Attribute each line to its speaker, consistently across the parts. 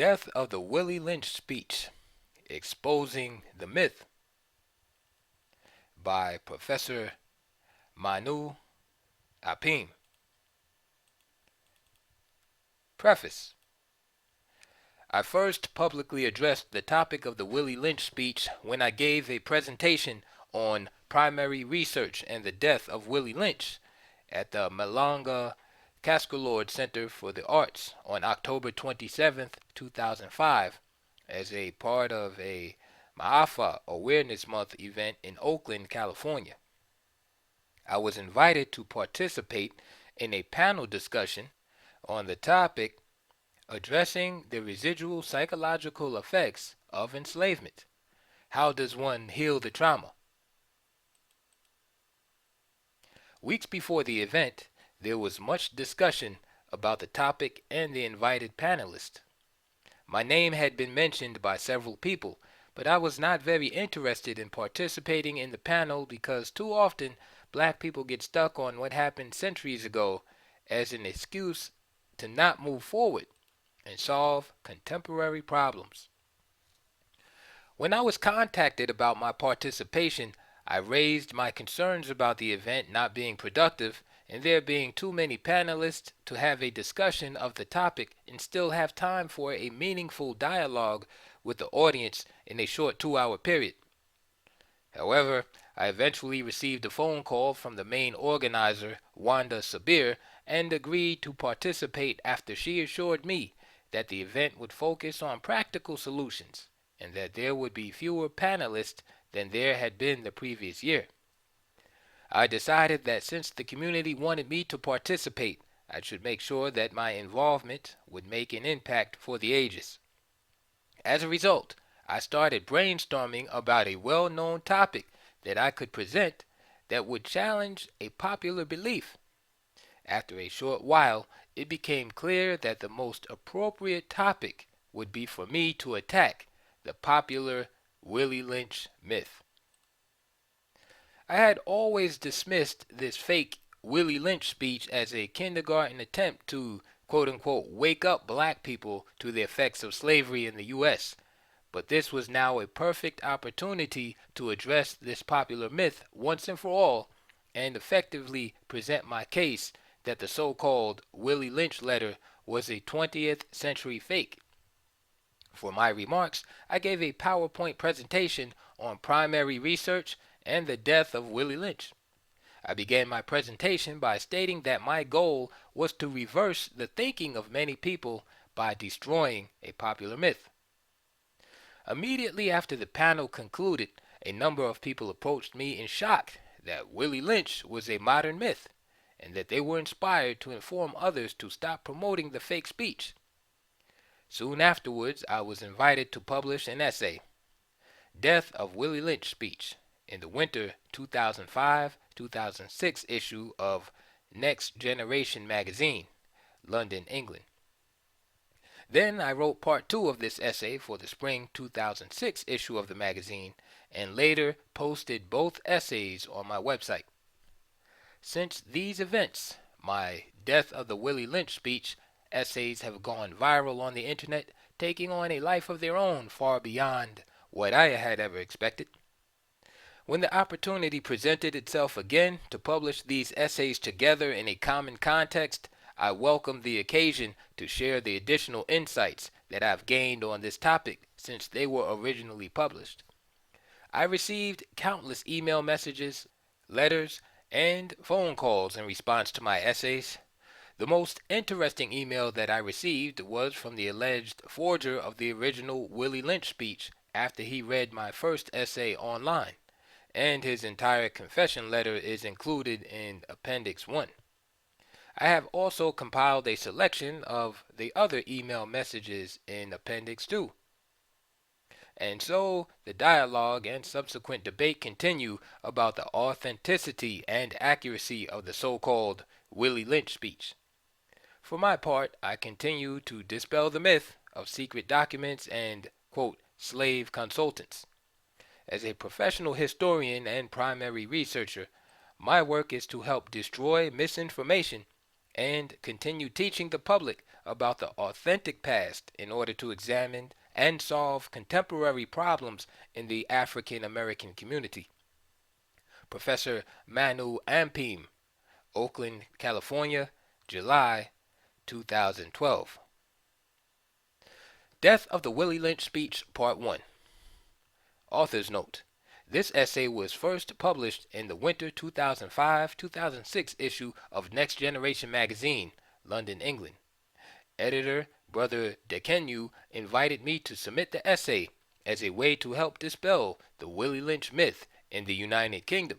Speaker 1: Death of the Willie Lynch Speech, Exposing the Myth by Professor Manu, Apim. Preface. I first publicly addressed the topic of the Willie Lynch speech when I gave a presentation on primary research and the death of Willie Lynch at the Malanga Caskelord Center for the Arts on October 27, 2005, as a part of a Maafa Awareness Month event in Oakland, California. I was invited to participate in a panel discussion on the topic addressing the residual psychological effects of enslavement. How does one heal the trauma? Weeks before the event, there was much discussion about the topic and the invited panelists. My name had been mentioned by several people, but I was not very interested in participating in the panel because too often black people get stuck on what happened centuries ago as an excuse to not move forward and solve contemporary problems. When I was contacted about my participation, I raised my concerns about the event not being productive and there being too many panelists to have a discussion of the topic and still have time for a meaningful dialogue with the audience in a short 2-hour period. However, I eventually received a phone call from the main organizer, Wanda Sabir, and agreed to participate after she assured me that the event would focus on practical solutions and that there would be fewer panelists than there had been the previous year. I decided that since the community wanted me to participate, I should make sure that my involvement would make an impact for the ages. As a result, I started brainstorming about a well-known topic that I could present that would challenge a popular belief. After a short while, it became clear that the most appropriate topic would be for me to attack the popular Willie Lynch myth. I had always dismissed this fake Willie Lynch speech as a kindergarten attempt to quote-unquote wake up black people to the effects of slavery in the U.S., but this was now a perfect opportunity to address this popular myth once and for all and effectively present my case that the so-called Willie Lynch letter was a 20th century fake. For my remarks, I gave a PowerPoint presentation on primary research and the death of Willie Lynch. I began my presentation by stating that my goal was to reverse the thinking of many people by destroying a popular myth. Immediately after the panel concluded, a number of people approached me in shock that Willie Lynch was a modern myth and that they were inspired to inform others to stop promoting the fake speech. Soon afterwards, I was invited to publish an essay, Death of Willie Lynch Speech, in the winter 2005-2006 issue of Next Generation magazine, London, England. Then I wrote part 2 of this essay for the spring 2006 issue of the magazine, and later posted both essays on my website. Since these events, my Death of the Willie Lynch speech essays have gone viral on the internet, taking on a life of their own far beyond what I had ever expected. When the opportunity presented itself again to publish these essays together in a common context, I welcomed the occasion to share the additional insights that I've gained on this topic since they were originally published. I received countless email messages, letters, and phone calls in response to my essays. The most interesting email that I received was from the alleged forger of the original Willie Lynch speech after he read my first essay online, and his entire confession letter is included in Appendix 1. I have also compiled a selection of the other email messages in Appendix 2. And so the dialogue and subsequent debate continue about the authenticity and accuracy of the so-called Willie Lynch speech. For my part, I continue to dispel the myth of secret documents and, quote, slave consultants. As a professional historian and primary researcher, my work is to help destroy misinformation and continue teaching the public about the authentic past in order to examine and solve contemporary problems in the African American community. Professor Manu Apim, Oakland, California, July 2012. Death of the Willie Lynch Speech, Part 1. Author's note. This essay was first published in the winter 2005-2006 issue of Next Generation magazine, London, England. Editor Brother Dekenu invited me to submit the essay as a way to help dispel the Willie Lynch myth in the United Kingdom.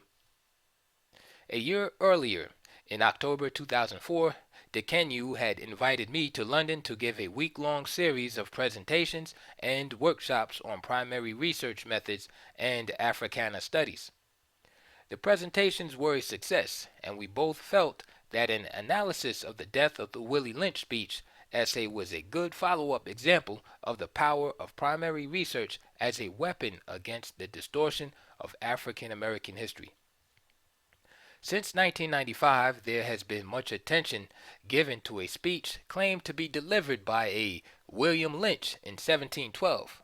Speaker 1: A year earlier, in October 2004, Dekenu had invited me to London to give a week-long series of presentations and workshops on primary research methods and Africana studies. The presentations were a success, and we both felt that an analysis of the death of the Willie Lynch speech essay was a good follow-up example of the power of primary research as a weapon against the distortion of African American history. Since 1995, there has been much attention given to a speech claimed to be delivered by a William Lynch in 1712.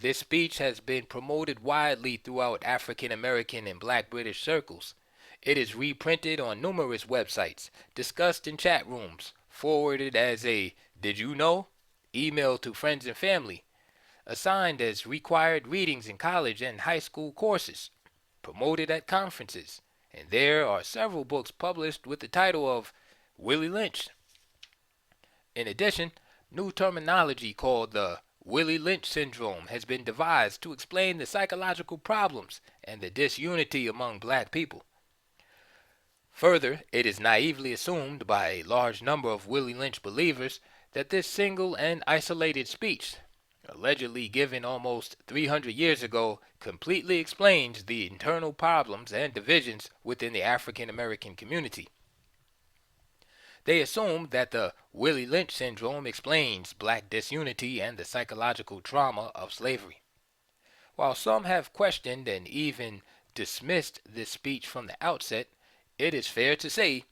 Speaker 1: This speech has been promoted widely throughout African American and Black British circles. It is reprinted on numerous websites, discussed in chat rooms, forwarded as a "Did you know?" email to friends and family, assigned as required readings in college and high school courses, promoted at conferences, and there are several books published with the title of Willie Lynch. In addition, new terminology called the Willie Lynch syndrome has been devised to explain the psychological problems and the disunity among black people. Further, it is naively assumed by a large number of Willie Lynch believers that this single and isolated speech, allegedly given almost 300 years ago, completely explains the internal problems and divisions within the African American community. They assume that the Willie Lynch syndrome explains black disunity and the psychological trauma of slavery. While some have questioned and even dismissed this speech from the outset, it is fair to say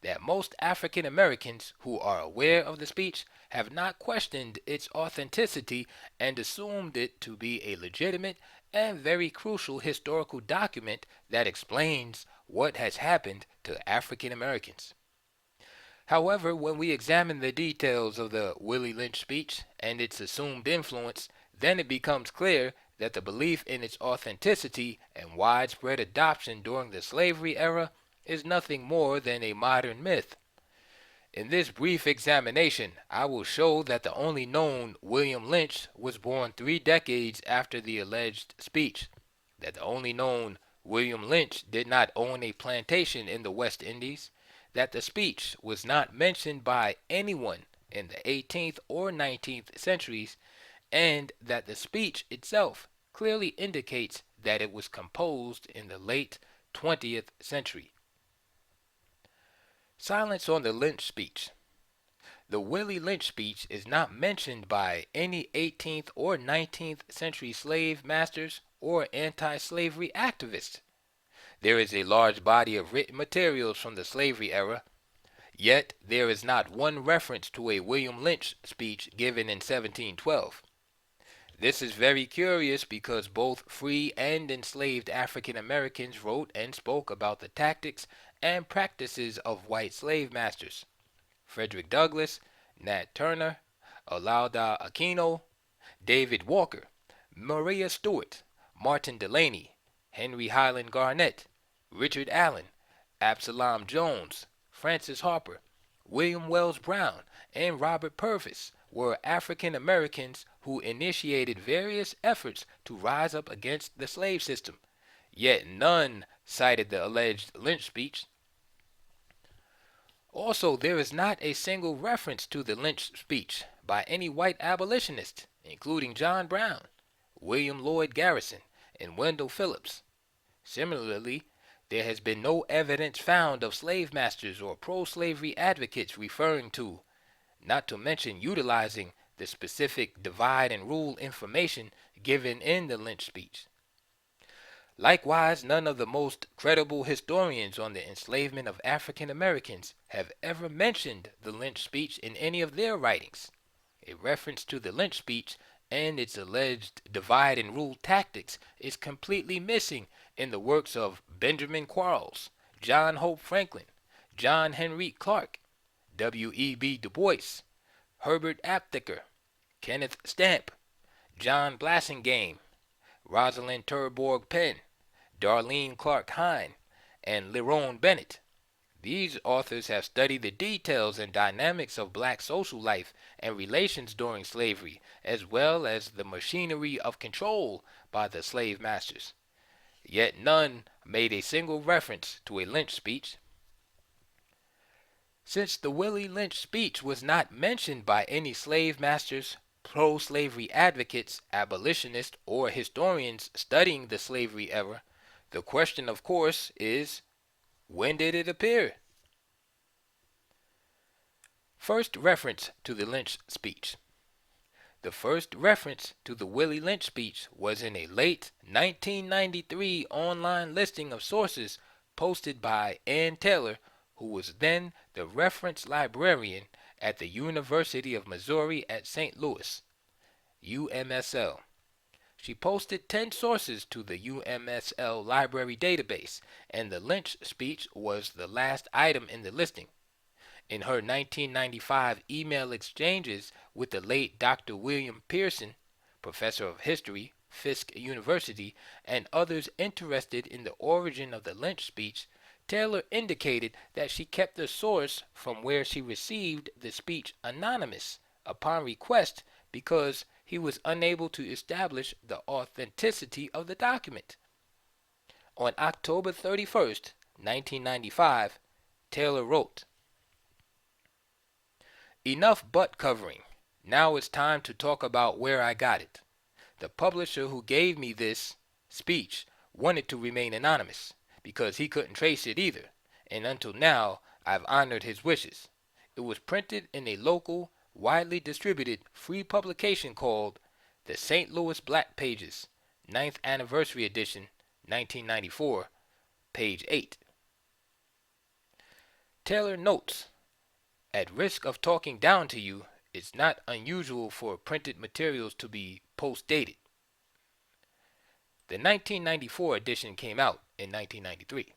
Speaker 1: that most African Americans who are aware of the speech have not questioned its authenticity and assumed it to be a legitimate and very crucial historical document that explains what has happened to African Americans. However, when we examine the details of the Willie Lynch speech and its assumed influence, then it becomes clear that the belief in its authenticity and widespread adoption during the slavery era is nothing more than a modern myth. In this brief examination, I will show that the only known William Lynch was born 3 decades after the alleged speech, that the only known William Lynch did not own a plantation in the West Indies, that the speech was not mentioned by anyone in the 18th or 19th centuries, and that the speech itself clearly indicates that it was composed in the late 20th century. Silence on the Lynch speech. The Willie Lynch speech is not mentioned by any 18th or 19th century slave masters or anti-slavery activists. There is a large body of written materials from the slavery era, yet there is not one reference to a William Lynch speech given in 1712. This is very curious because both free and enslaved African Americans wrote and spoke about the tactics and practices of white slave masters. Frederick Douglass, Nat Turner, Olaudah Aquino, David Walker, Maria Stewart, Martin Delany, Henry Highland Garnett, Richard Allen, Absalom Jones, Francis Harper, William Wells Brown, and Robert Purvis were African Americans who initiated various efforts to rise up against the slave system, yet none cited the alleged Lynch speech. Also, there is not a single reference to the Lynch speech by any white abolitionist, including John Brown, William Lloyd Garrison, and Wendell Phillips. Similarly, there has been no evidence found of slave masters or pro-slavery advocates referring to, not to mention utilizing, the specific divide and rule information given in the Lynch speech. Likewise, none of the most credible historians on the enslavement of African Americans have ever mentioned the Lynch speech in any of their writings. A reference to the Lynch speech and its alleged divide and rule tactics is completely missing in the works of Benjamin Quarles, John Hope Franklin, John Henry Clark, W.E.B. Du Bois, Herbert Aptheker, Kenneth Stamp, John Blassingame, Rosalind Terborg Penn, Darlene Clark Hine, and Lerone Bennett. These authors have studied the details and dynamics of black social life and relations during slavery, as well as the machinery of control by the slave masters. Yet none made a single reference to a Lynch speech. Since the Willie Lynch speech was not mentioned by any slave masters, pro-slavery advocates, abolitionists, or historians studying the slavery era, the question, of course, is, when did it appear? First reference to the Lynch speech. The first reference to the Willie Lynch speech was in a late 1993 online listing of sources posted by Ann Taylor, who was then the reference librarian at the University of Missouri at St. Louis, UMSL. She posted 10 sources to the UMSL library database, and the Lynch speech was the last item in the listing. In her 1995 email exchanges with the late Dr. William Pearson, professor of history, Fisk University, and others interested in the origin of the Lynch speech, Taylor indicated that she kept the source from where she received the speech anonymous upon request because he was unable to establish the authenticity of the document. On October 31st, 1995, Taylor wrote, "Enough butt covering. Now it's time to talk about where I got it. The publisher who gave me this speech wanted to remain anonymous because he couldn't trace it either, and until now I've honored his wishes. It was printed in a local, widely distributed free publication called the St. Louis Black Pages, 9th Anniversary Edition, 1994, page 8. Taylor notes, at risk of talking down to you, it's not unusual for printed materials to be post-dated. The 1994 edition came out in 1993.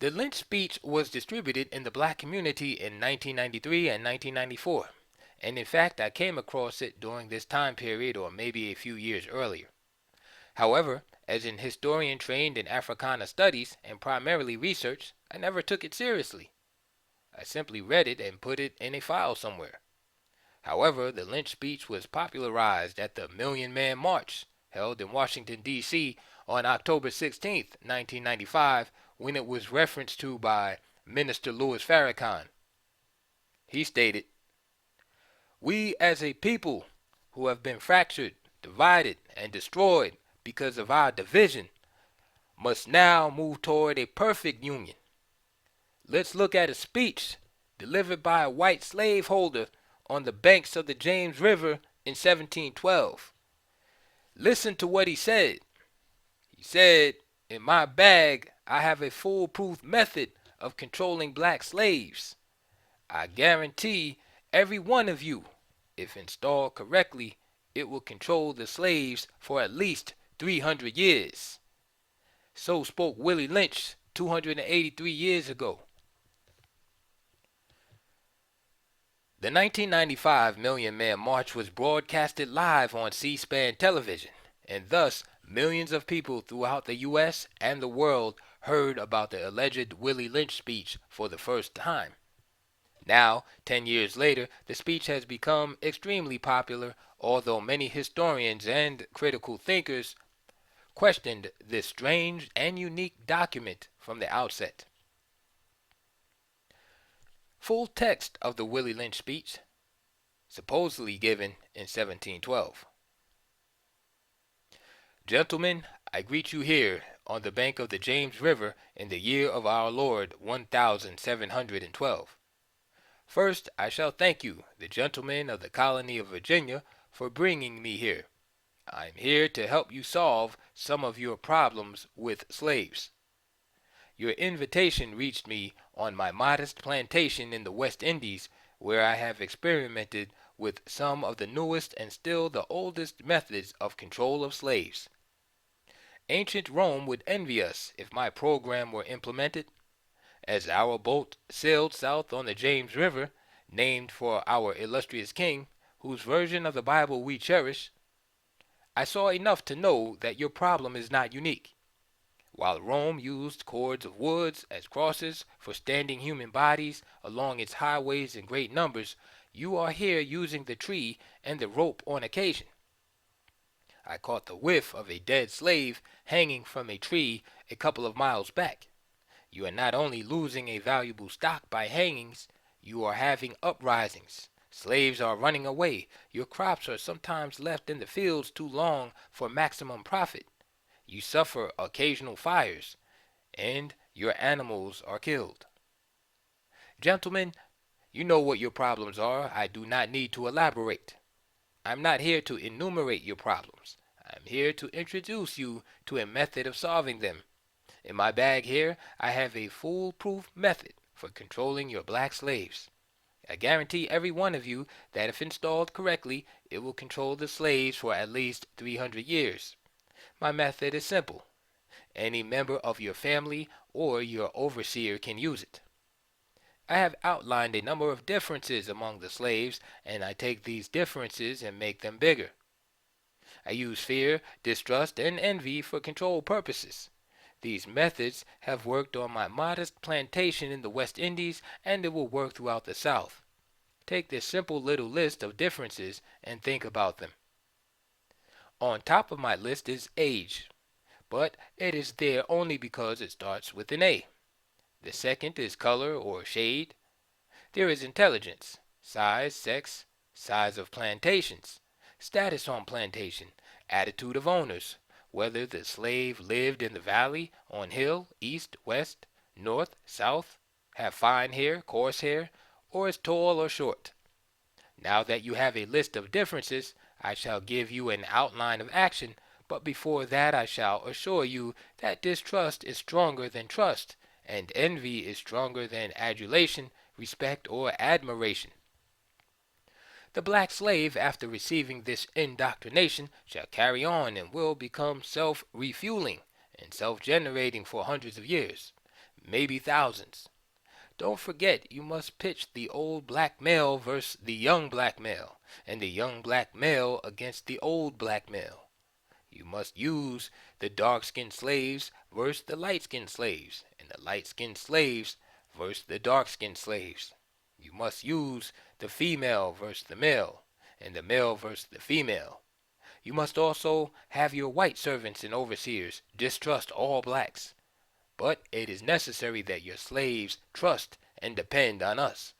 Speaker 1: The Lynch speech was distributed in the black community in 1993 and 1994, and in fact I came across it during this time period or maybe a few years earlier. However, as an historian trained in Africana studies and primarily research, I never took it seriously. I simply read it and put it in a file somewhere. However, the Lynch speech was popularized at the Million Man March held in Washington, D.C. on October 16, 1995, when it was referenced to by Minister Louis Farrakhan. He stated, "We as a people who have been fractured, divided, and destroyed because of our division must now move toward a perfect union. Let's look at a speech delivered by a white slaveholder on the banks of the James River in 1712. Listen to what he said. He said, 'In my bag, I have a foolproof method of controlling black slaves. I guarantee every one of you, if installed correctly, it will control the slaves for at least 300 years. So spoke Willie Lynch 283 years ago. The 1995 Million Man March was broadcasted live on C-SPAN television, and thus millions of people throughout the U.S. and the world heard about the alleged Willie Lynch speech for the first time. Now, 10 years later, the speech has become extremely popular, although many historians and critical thinkers questioned this strange and unique document from the outset. Full text of the Willie Lynch speech, supposedly given in 1712. Gentlemen, I greet you here on the bank of the James River in the year of our Lord 1712. First, I shall thank you, the gentlemen of the colony of Virginia, for bringing me here. I'm here to help you solve some of your problems with slaves. Your invitation reached me on my modest plantation in the West Indies, where I have experimented with some of the newest and still the oldest methods of control of slaves. Ancient Rome would envy us if my program were implemented. As our boat sailed south on the James River, named for our illustrious king, whose version of the Bible we cherish, I saw enough to know that your problem is not unique. While Rome used cords of woods as crosses for standing human bodies along its highways in great numbers, you are here using the tree and the rope on occasion. I caught the whiff of a dead slave hanging from a tree a couple of miles back. You are not only losing a valuable stock by hangings, you are having uprisings. Slaves are running away. Your crops are sometimes left in the fields too long for maximum profit. You suffer occasional fires, and your animals are killed. Gentlemen, you know what your problems are. I do not need to elaborate. I'm not here to enumerate your problems. I'm here to introduce you to a method of solving them. In my bag here, I have a foolproof method for controlling your black slaves. I guarantee every one of you that if installed correctly, it will control the slaves for at least 300 years. My method is simple. Any member of your family or your overseer can use it. I have outlined a number of differences among the slaves, and I take these differences and make them bigger. I use fear, distrust, and envy for control purposes. These methods have worked on my modest plantation in the West Indies, and it will work throughout the South. Take this simple little list of differences and think about them. On top of my list is age, but it is there only because it starts with an A. The second is color or shade. There is intelligence, size, sex, size of plantations, status on plantation, attitude of owners, whether the slave lived in the valley, on hill, east, west, north, south, have fine hair, coarse hair, or is tall or short. Now that you have a list of differences, I shall give you an outline of action, but before that I shall assure you that distrust is stronger than trust, and envy is stronger than adulation, respect, or admiration. The black slave, after receiving this indoctrination, shall carry on and will become self-refueling and self-generating for hundreds of years, maybe thousands. Don't forget you must pitch the old black male versus the young black male, and the young black male against the old black male. You must use the dark-skinned slaves versus the light-skinned slaves, and the light-skinned slaves versus the dark-skinned slaves. You must use the female versus the male, and the male versus the female. You must also have your white servants and overseers distrust all blacks. But it is necessary that your slaves trust and depend on us.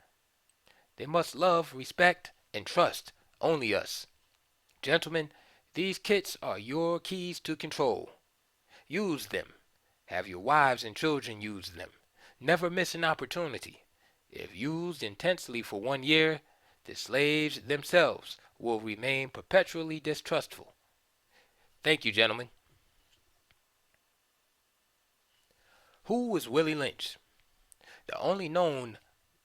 Speaker 1: They must love, respect, and trust only us. Gentlemen, these kits are your keys to control. Use them. Have your wives and children use them. Never miss an opportunity. If used intensely for 1 year, the slaves themselves will remain perpetually distrustful. Thank you, gentlemen. Who was Willie Lynch? The only known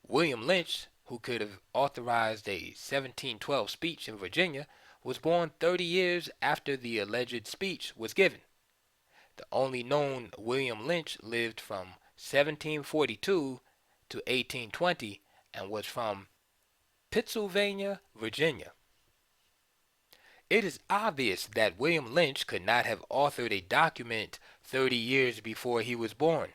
Speaker 1: William Lynch who could have authorized a 1712 speech in Virginia was born 30 years after the alleged speech was given. The only known William Lynch lived from 1742 to 1820 and was from Pittsylvania, Virginia. It is obvious that William Lynch could not have authored a document 30 years before he was born.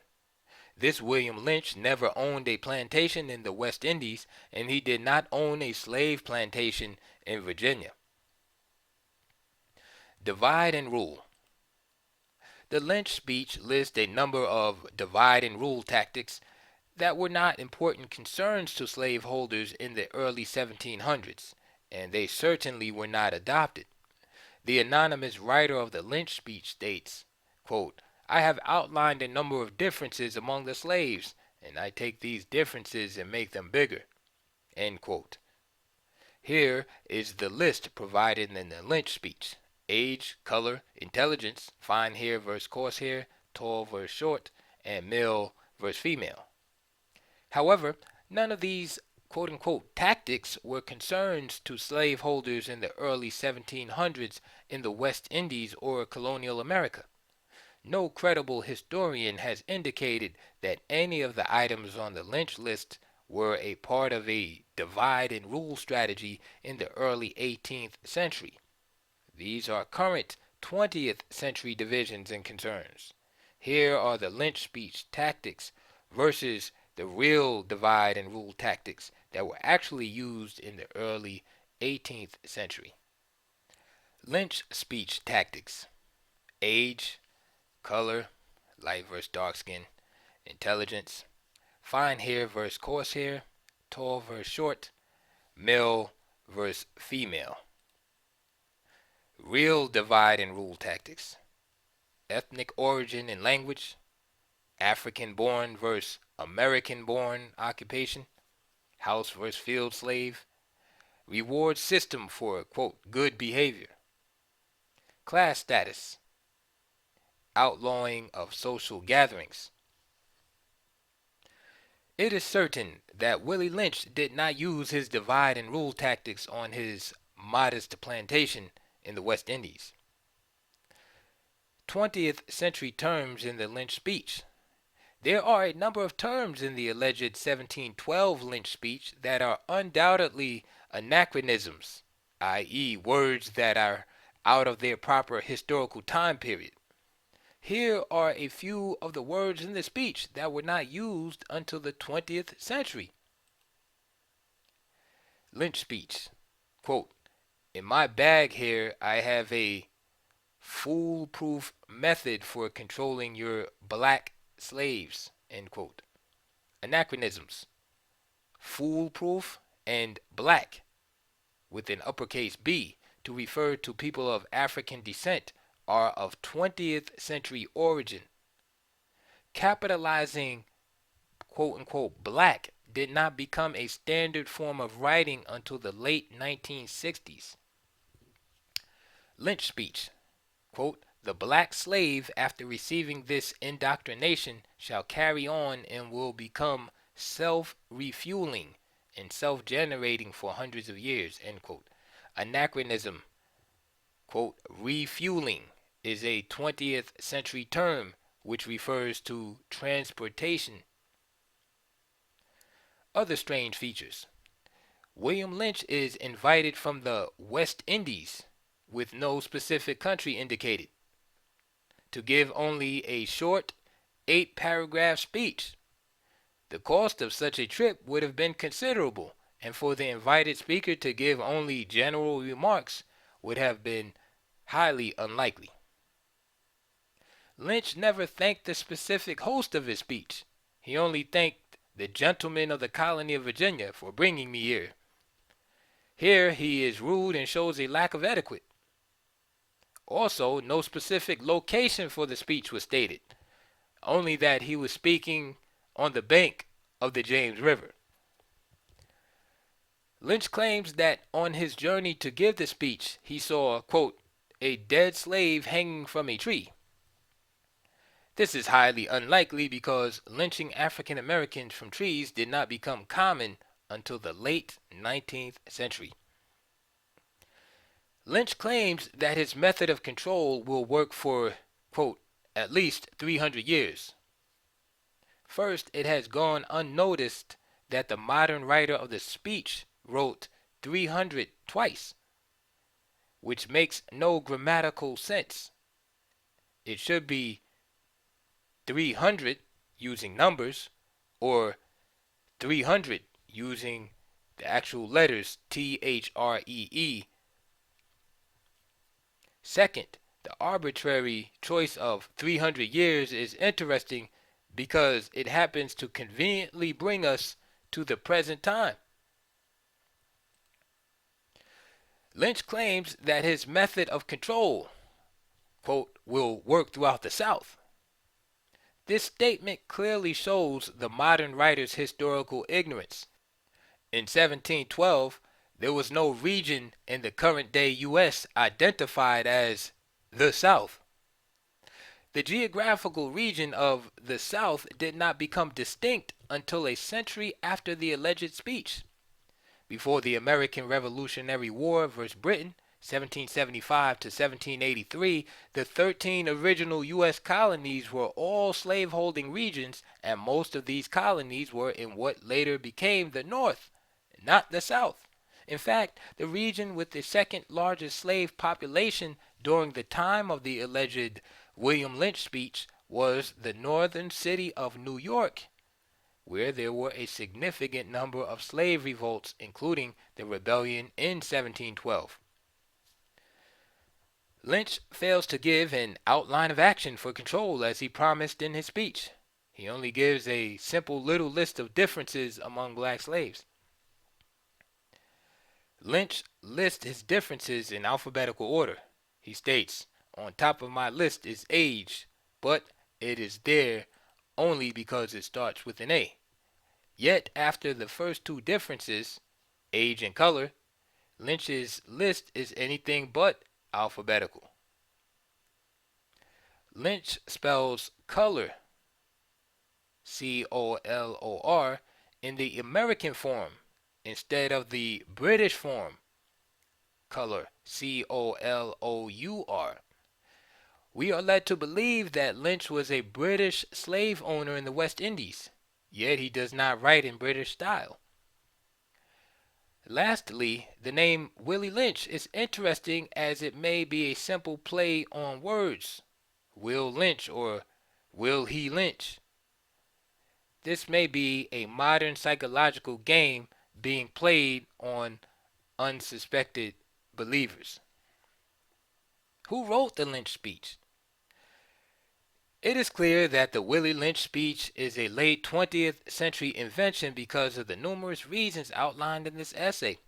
Speaker 1: This William Lynch never owned a plantation in the West Indies, and he did not own a slave plantation in Virginia. Divide and rule. The Lynch speech lists a number of divide and rule tactics that were not important concerns to slaveholders in the early 1700s, and they certainly were not adopted. The anonymous writer of the Lynch speech states, quote, I have outlined a number of differences among the slaves, and I take these differences and make them bigger. End quote. Here is the list provided in the Lynch speech. age, color, intelligence, fine hair versus coarse hair, tall versus short, and male versus female. However, none of these quote unquote tactics were concerns to slaveholders in the early 1700s in the West Indies or colonial America. No credible historian has indicated that any of the items on the Lynch list were a part of a divide and rule strategy in the early 18th century. These are current 20th century divisions and concerns. Here are the Lynch speech tactics versus the real divide and rule tactics that were actually used in the early 18th century. Lynch speech tactics: age, color, light versus dark skin, intelligence, fine hair versus coarse hair, tall versus short, male versus female. Real divide and rule tactics: ethnic origin and language, African born versus American born occupation, house versus field slave, reward system for, quote, good behavior, class status, outlawing of social gatherings. It is certain that Willie Lynch did not use his divide and rule tactics on his modest plantation in the West Indies. 20th century terms in the Lynch speech. There are a number of terms in the alleged 1712 Lynch speech that are undoubtedly anachronisms, i.e., words that are out of their proper historical time period. Here are a few of the words in the speech that were not used until the 20th century. Lynch speech. Quote, "In my bag here I have a foolproof method for controlling your black slaves." End quote. Anachronisms. Foolproof and black with an uppercase B to refer to people of African descent are of 20th century origin. Capitalizing quote unquote black did not become a standard form of writing until the late 1960s. Lynch speech. Quote, "The black slave, after receiving this indoctrination, shall carry on and will become self-refueling and self-generating for hundreds of years." End quote. Anachronism. Quote, "Refueling is a 20th century term which refers to transportation." Other strange features. William Lynch is invited from the West Indies with no specific country indicated to give only a short 8-paragraph speech. The cost of such a trip would have been considerable, and for the invited speaker to give only general remarks would have been highly unlikely. Lynch never thanked the specific host of his speech. He only thanked the gentlemen of the colony of Virginia for bringing me here. Here he is rude and shows a lack of etiquette. Also, no specific location for the speech was stated, only that he was speaking on the bank of the James River. Lynch claims that on his journey to give the speech, he saw, quote, "a dead slave hanging from a tree." This is highly unlikely because lynching African Americans from trees did not become common until the late 19th century. Lynch claims that his method of control will work for, quote, "at least 300 years. First, it has gone unnoticed that the modern writer of the speech wrote 300 twice, which makes no grammatical sense. It should be 300 using numbers, or 300 using the actual letters THREE. Second, the arbitrary choice of 300 years is interesting because it happens to conveniently bring us to the present time. Lynch claims that his method of control, quote, "will work throughout the South." This statement clearly shows the modern writer's historical ignorance. In 1712, There was no region in the current day U.S. identified as the South. The geographical region of the South did not become distinct until a century after the alleged speech. Before the American Revolutionary War versus Britain, 1775 to 1783, the 13 original U.S. colonies were all slaveholding regions, and most of these colonies were in what later became the North, not the South. In fact, the region with the second largest slave population during the time of the alleged William Lynch speech was the northern city of New York, where there were a significant number of slave revolts, including the rebellion in 1712. Lynch fails to give an outline of action for control as he promised in his speech. He only gives a simple little list of differences among black slaves. Lynch lists his differences in alphabetical order. He states, "On top of my list is age, but it is there only because it starts with an A." Yet, after the first two differences, age and color, Lynch's list is anything but alphabetical. Lynch spells color, C-O-L-O-R, in the American form instead of the British form, color, C-O-L-O-U-R. We are led to believe that Lynch was a British slave owner in the West Indies, yet he does not write in British style. Lastly, the name Willie Lynch is interesting as it may be a simple play on words, Will Lynch or Will he lynch? This may be a modern psychological game being played on unsuspected believers. Who wrote the Lynch speech? It is clear that the Willie Lynch speech is a late 20th century invention because of the numerous reasons outlined in this essay.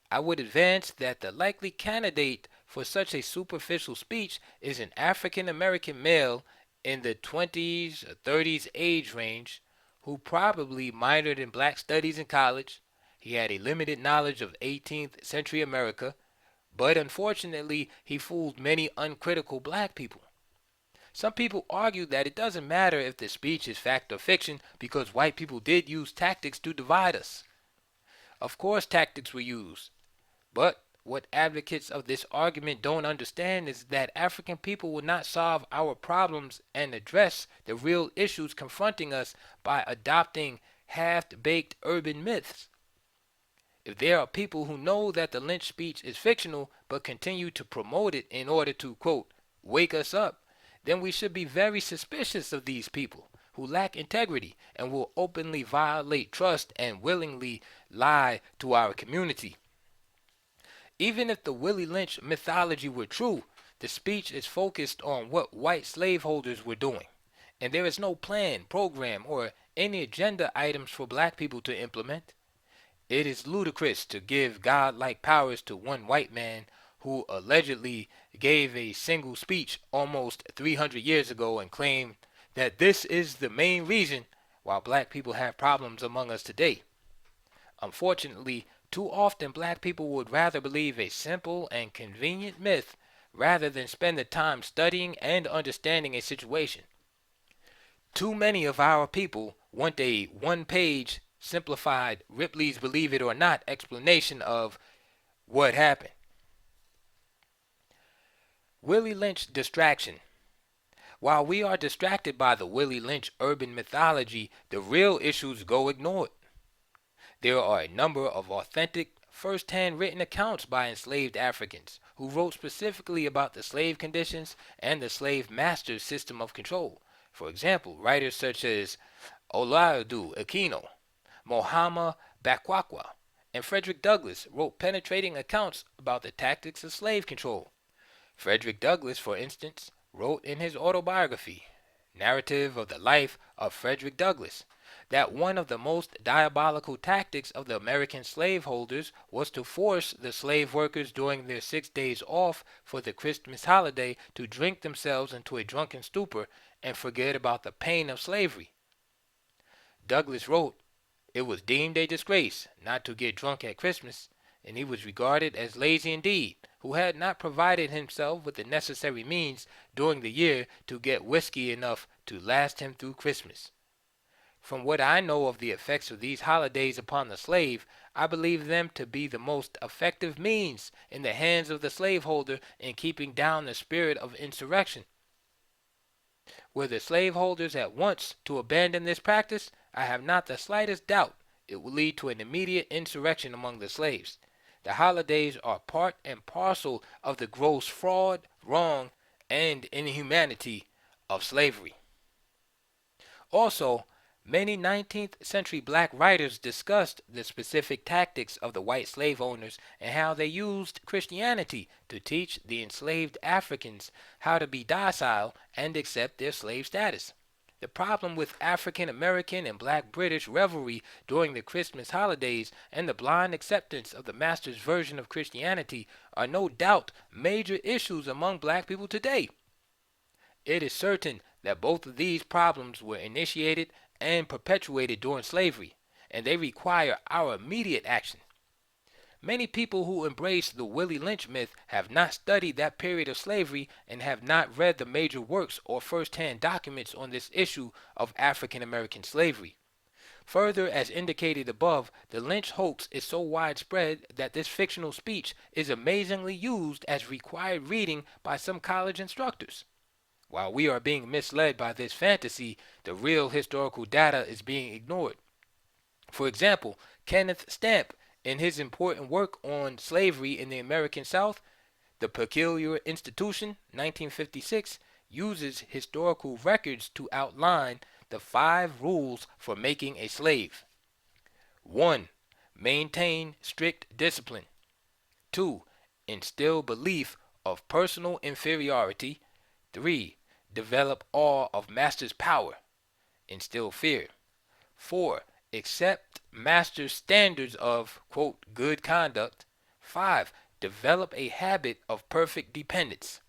Speaker 1: I would advance that the likely candidate for such a superficial speech is an African American male in the 20s or 30s age range who probably minored in black studies in college. He had a limited knowledge of 18th century America, but unfortunately he fooled many uncritical black people. Some people argue that it doesn't matter if the speech is fact or fiction because white people did use tactics to divide us. Of course tactics were used, but what advocates of this argument don't understand is that African people will not solve our problems and address the real issues confronting us by adopting half-baked urban myths. If there are people who know that the Lynch speech is fictional but continue to promote it in order to, quote, wake us up, then we should be very suspicious of these people who lack integrity and will openly violate trust and willingly lie to our community. Even if the Willie Lynch mythology were true, the speech is focused on what white slaveholders were doing, and there is no plan, program, or any agenda items for black people to implement. It is ludicrous to give godlike powers to one white man who allegedly gave a single speech almost 300 years ago and claimed that this is the main reason why black people have problems among us today. Unfortunately, too often black people would rather believe a simple and convenient myth rather than spend the time studying and understanding a situation. Too many of our people want a one-page, simplified Ripley's Believe It or Not explanation of what happened. Willie Lynch distraction. While we are distracted by the Willie Lynch urban mythology, the real issues go ignored. There are a number of authentic, first-hand written accounts by enslaved Africans who wrote specifically about the slave conditions and the slave master's system of control. For example, writers such as Olaudah Aquino, Mohammed Bakwakwa, and Frederick Douglass wrote penetrating accounts about the tactics of slave control. Frederick Douglass, for instance, wrote in his autobiography, Narrative of the Life of Frederick Douglass, that one of the most diabolical tactics of the American slaveholders was to force the slave workers during their 6 days off for the Christmas holiday to drink themselves into a drunken stupor and forget about the pain of slavery. Douglass wrote, "It was deemed a disgrace not to get drunk at Christmas, and he was regarded as lazy indeed, who had not provided himself with the necessary means during the year to get whiskey enough to last him through Christmas. From what I know of the effects of these holidays upon the slave, I believe them to be the most effective means in the hands of the slaveholder in keeping down the spirit of insurrection. Were the slaveholders at once to abandon this practice, I have not the slightest doubt it will lead to an immediate insurrection among the slaves. The holidays are part and parcel of the gross fraud, wrong, and inhumanity of slavery. Also, many 19th century black writers discussed the specific tactics of the white slave owners and how they used Christianity to teach the enslaved Africans how to be docile and accept their slave status. The problem with African American and black British revelry during the Christmas holidays and the blind acceptance of the master's version of Christianity are no doubt major issues among black people today. It is certain that both of these problems were initiated and perpetuated during slavery, and they require our immediate action. Many people who embrace the Willie Lynch myth have not studied that period of slavery and have not read the major works or first-hand documents on this issue of African American slavery. Further, as indicated above, the Lynch hoax is so widespread that this fictional speech is amazingly used as required reading by some college instructors. While we are being misled by this fantasy, the real historical data is being ignored. For example, Kenneth Stamp, in his important work on slavery in the American South, The Peculiar Institution, 1956, uses historical records to outline the 5 rules for making a slave. 1. Maintain strict discipline. 2. Instill belief of personal inferiority. 3. Develop awe of master's power. Instill fear. 4. Accept master's standards of, quote, good conduct. 5. Develop a habit of perfect dependence.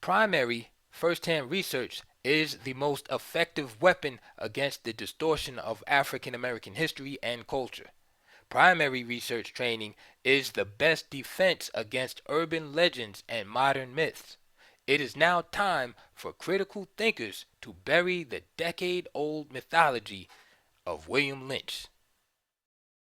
Speaker 1: Primary first-hand research is the most effective weapon against the distortion of African American history and culture. Primary research training is the best defense against urban legends and modern myths. It is now time for critical thinkers to bury the decade-old mythology of William Lynch.